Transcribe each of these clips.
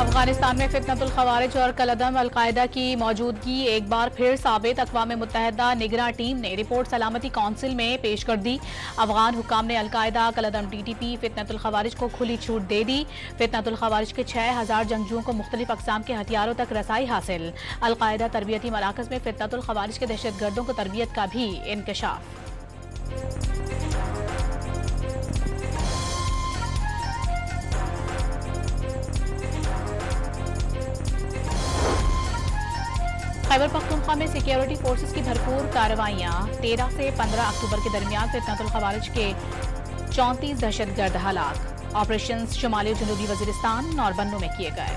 अफगानिस्तान में फितनतुल खवारिज और कलदम अलकायदा की मौजूदगी एक बार फिर साबित। अक़वाम मुत्तहिदा निगरां टीम ने रिपोर्ट सलामती कौंसिल में पेश कर दी। अफगान हुक्काम ने अलकायदा, कलदम, TTP, फितनतुल खवारिज को खुली छूट दे दी। फितनतुल खवारिज के 6000 जंगजुओं को मुख्तलिफ अक़साम के हथियारों तक रसाई हासिल। अलकायदा तरबियती मराकज़ में फितनतुल खवारिज के दहशतगर्दों को तरबियत का भी इंकशाफ। खैबर पख्तूनख्वा में सिक्योरिटी फोर्सेस की भरपूर कार्रवाइयां। 13 से 15 अक्टूबर के दरमियान फितनतुल खवारिज के 34 दहशतगर्द हलाक। ऑपरेशन शुमाली जनूबी वजीरिस्तान और बन्नू में किए गए।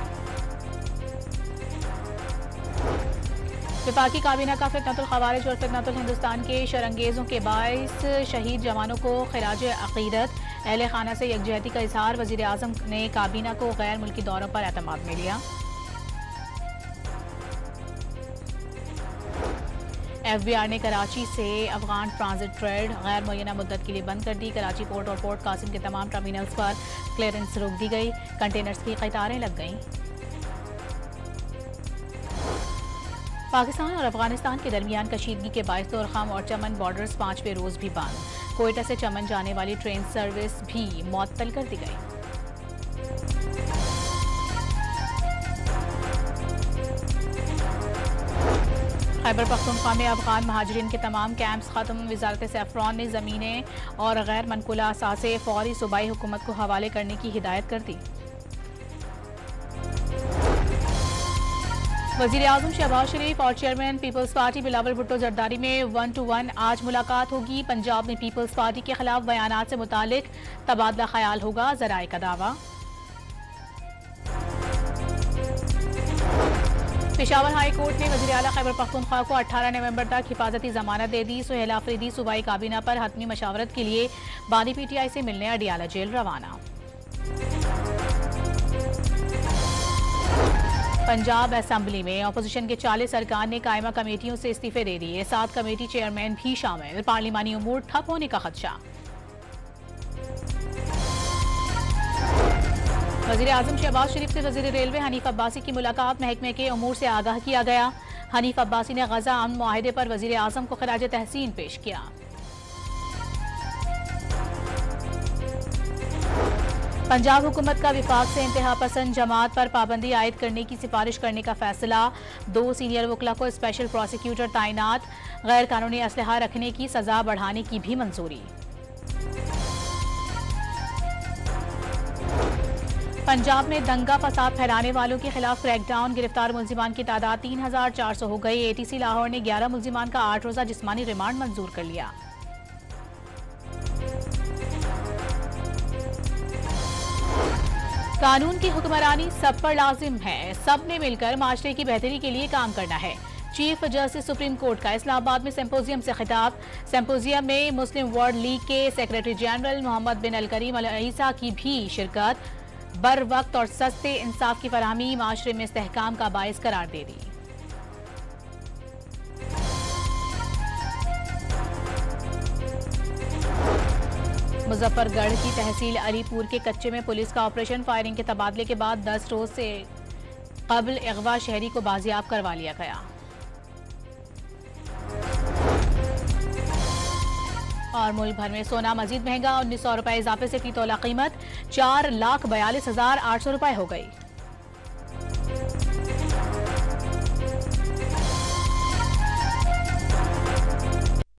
वफाकी काबीना का फितनतुल खवारिज और फितनतुल हिंदुस्तान के शरंगेजों के बाइस शहीद जवानों को खिराज अकीदत। अहले खाना से यकजहती का इजहार। वजीर आजम ने काबीना को गैर मुल्की दौरों पर एतमाद में लिया। FBI ने कराची से अफगान ट्रांजिट ट्रेड गैर मुय्यना मुद्दत के लिए बंद कर दी। कराची पोर्ट और पोर्ट कासिम के तमाम टर्मिनल्स पर क्लियरेंस रोक दी गई। कंटेनर्स की कतारें लग गईं। पाकिस्तान और अफगानिस्तान के दरमियान कशीदगी के बायस दोरखाम और चमन बॉर्डर्स 5वें रोज भी बंद। कोयटा से चमन जाने वाली ट्रेन सर्विस भी मुअत्तल कर दी गई। खैबर पख्तूनख्वा में अफगान महाजरीन के तमाम कैंप्स खत्म। वजारत सैफरान ने ज़मीनें और गैर मनकुला असासे फौरी सूबाई हुकूमत को हवाले करने की हिदायत कर दी। वज़ीर आज़म शहबाज शरीफ और chairman Peoples Party Bilawal Bhutto Zardari में 1-to-1 आज मुलाकात होगी। पंजाब में पीपल्स पार्टी के खिलाफ बयानात से मुतालिक तबादला ख्याल होगा, ज़राए का दावा। पेशावर हाई कोर्ट ने वज़ीर आला खैबर पख्तूनख्वा को 18 नवंबर तक हिफाजती जमानत दे दी। सुहेल आफरीदी सूबाई काबीना पर हतमी मशावरत के लिए बानी PTI से मिलने अडियाला जेल रवाना। पंजाब असेंबली में अपोजिशन के 40 अरकान ने कायमा कमेटियों से इस्तीफे दे दिए। 7 कमेटी चेयरमैन भी शामिल। पार्लिमानी उमूर ठप होने का खदशा। वज़ीर आज़म शहबाज शरीफ से वज़ीर रेलवे हनीफ अब्बासी की मुलाकात। महकमे के उमूर से आगाह किया गया। हनीफ अब्बासी ने गजा अमन मुआहिदे पर वज़ीर आज़म को खिराज तहसीन पेश किया। पंजाब हुकूमत का विफाक से इंतहा पसंद जमात पर पाबंदी आयद करने की सिफारिश करने का फैसला। 2 सीनियर वकला को स्पेशल प्रोसिक्यूटर तैनात। गैर कानूनी असलहा रखने की सजा बढ़ाने की भी मंजूरी। पंजाब में दंगा फसाद फैलाने वालों के खिलाफ क्रैकडाउन। गिरफ्तार मुल्जिमान की तादाद 3400 हो गई। ATC लाहौर ने 11 मुल्जिमान का 8 रोजा जिस्मानी रिमांड मंजूर कर लिया। कानून की हुक्मरानी सब पर लाजिम है। सब ने मिलकर माशरे की बेहतरी के लिए काम करना है। चीफ जस्टिस सुप्रीम कोर्ट का इस्लामाबाद में सिंपोजियम से खिताब। सिंपोजियम में मुस्लिम वर्ल्ड लीग के सेक्रेटरी जनरल मोहम्मद बिन अल करीम अल ईसा की भी शिरकत। बर वक्त और सस्ते इंसाफ की फराहमी माशरे में इस्तेहकाम का बायस करार दे दी। मुजफ्फरगढ़ की तहसील अलीपुर के कच्चे में पुलिस का ऑपरेशन। फायरिंग के तबादले के बाद 10 रोज से कबल अगवा शहरी को बाजियाब करवा लिया गया। और मुल्क भर में सोना मजीद महंगा। 1900 रुपए इजाफे से फी तोला कीमत 4,42,800 रुपए हो गई।